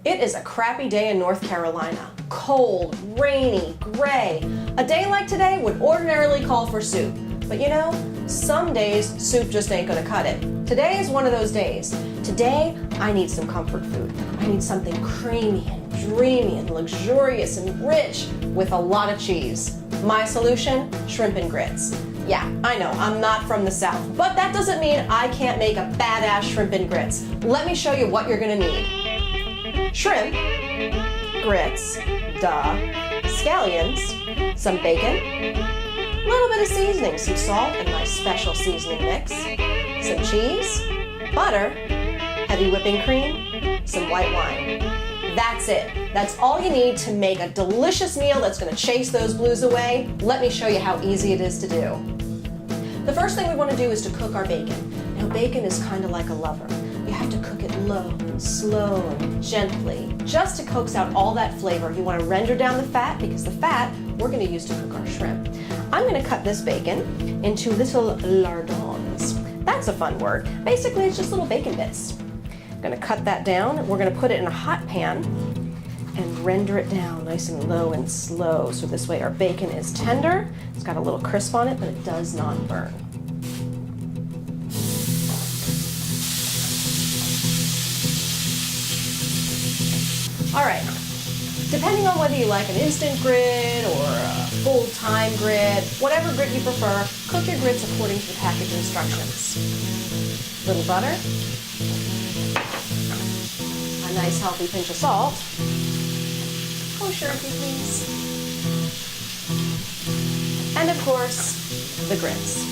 It is a crappy day in North Carolina. Cold, rainy, gray. A day like today would ordinarily call for soup. But you know, some days soup just ain't gonna cut it. Today is one of those days. Today, I need some comfort food. I need something creamy and dreamy and luxurious and rich with a lot of cheese. My solution? Shrimp and grits. Yeah, I know, I'm not from the South, but that doesn't mean I can't make a badass shrimp and grits. Let me show you what you're gonna need. Shrimp, grits, duh, scallions, some bacon, a little bit of seasoning, some salt and my special seasoning mix, some cheese, butter, heavy whipping cream, some white wine. That's it. That's all you need to make a delicious meal that's going to chase those blues away. Let me show you how easy it is to do. The first thing we want to do is to cook our bacon. Now, bacon is kind of like a lover. You have to cook it low and slow and gently, just to coax out all that flavor. You want to render down the fat because the fat we're going to use to cook our shrimp. I'm going to cut this bacon into little lardons. That's a fun word. Basically, it's just little bacon bits. I'm going to cut that down. We're going to put it in a hot pan and render it down nice and low and slow. So this way our bacon is tender. It's got a little crisp on it, but it does not burn. All right, depending on whether you like an instant grit or a full-time grit, whatever grit you prefer, cook your grits according to the package instructions. Little butter, a nice healthy pinch of salt, kosher if you please, and of course, the grits.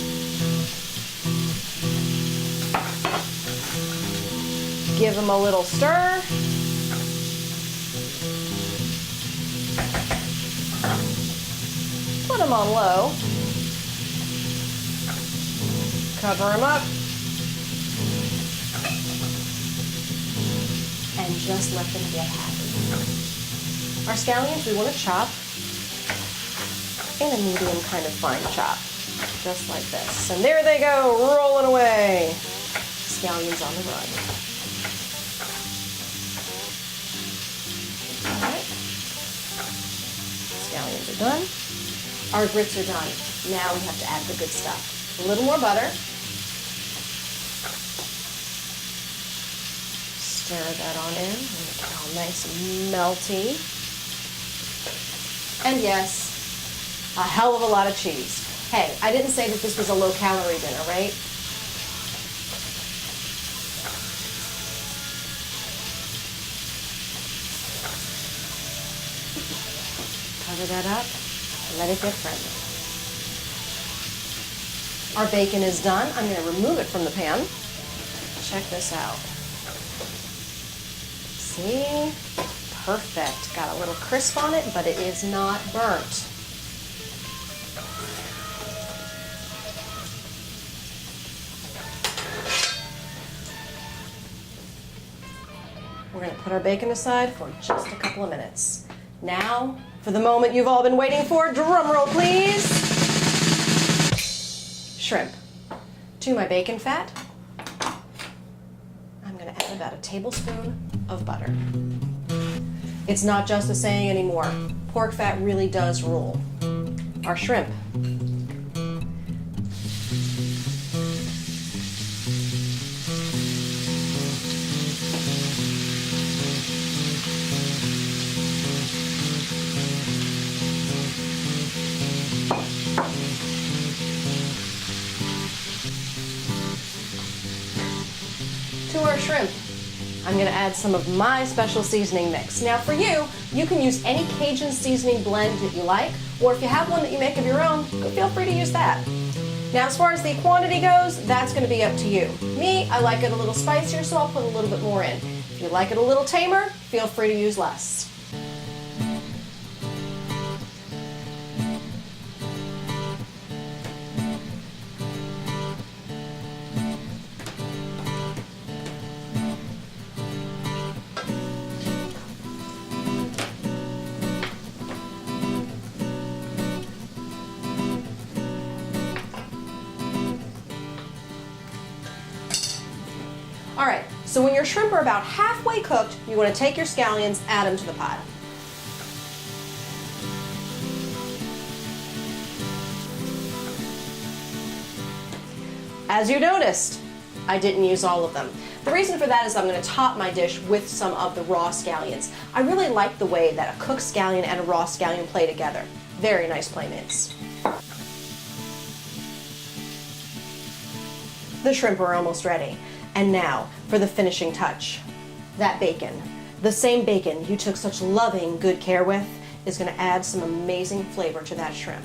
Give them a little stir. Put them on low, cover them up, and just let them get happy. Our scallions we want to chop in a medium kind of fine chop, just like this. And there they go, rolling away. Scallions on the run. All right, scallions are done. Our grits are done. Now we have to add the good stuff. A little more butter. Stir that on in. Make it all nice and melty. And yes, a hell of a lot of cheese. Hey, I didn't say that this was a low-calorie dinner, right? Cover that up. Let it get friendly. Our bacon is done. I'm going to remove it from the pan. Check this out. See? Perfect. Got a little crisp on it, but it is not burnt. We're going to put our bacon aside for just a couple of minutes. Now, for the moment you've all been waiting for, drum roll please. Shrimp. To my bacon fat, I'm going to add about a tablespoon of butter. It's not just a saying anymore. Pork fat really does rule. Our shrimp. To our shrimp, I'm going to add some of my special seasoning mix. Now for you, you can use any Cajun seasoning blend that you like, or if you have one that you make of your own, feel free to use that. Now as far as the quantity goes, that's going to be up to you. Me, I like it a little spicier, so I'll put a little bit more in. If you like it a little tamer, feel free to use less. All right, So when your shrimp are about halfway cooked, you want to take your scallions, add them to the pot. As you noticed, I didn't use all of them. The reason for that is I'm going to top my dish with some of the raw scallions. I really like the way that a cooked scallion and a raw scallion play together. Very nice playmates. The shrimp are almost ready. And now for the finishing touch. That bacon. The same bacon you took such loving, good care with is going to add some amazing flavor to that shrimp.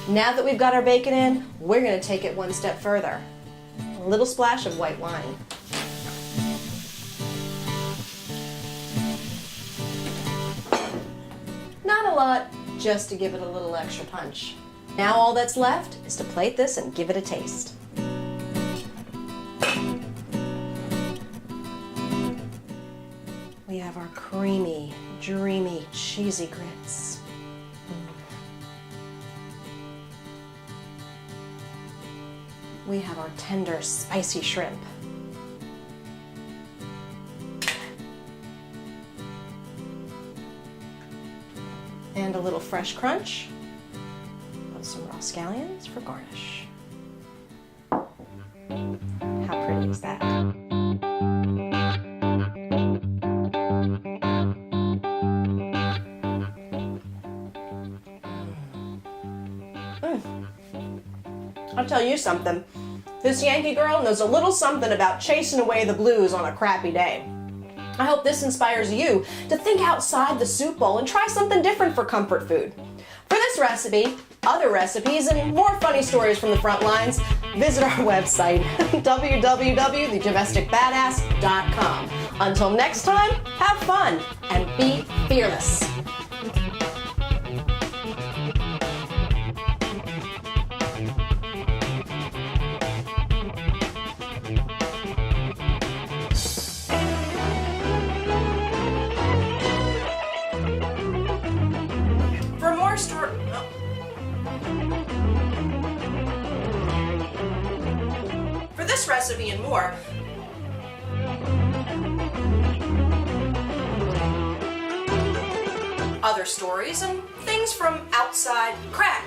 Now that we've got our bacon in, we're going to take it one step further. A little splash of white wine. Not a lot, just to give it a little extra punch. Now all that's left is to plate this and give it a taste. We have our creamy, dreamy, cheesy grits. We have our tender, spicy shrimp. And a little fresh crunch with some raw scallions for garnish. How pretty is that? I'll tell you something. This Yankee girl knows a little something about chasing away the blues on a crappy day. I hope this inspires you to think outside the soup bowl and try something different for comfort food. For this recipe, other recipes, and more funny stories from the front lines, visit our website, www.thedomesticbadass.com. Until next time, have fun and be fearless. For this recipe and more, other stories and things from outside crack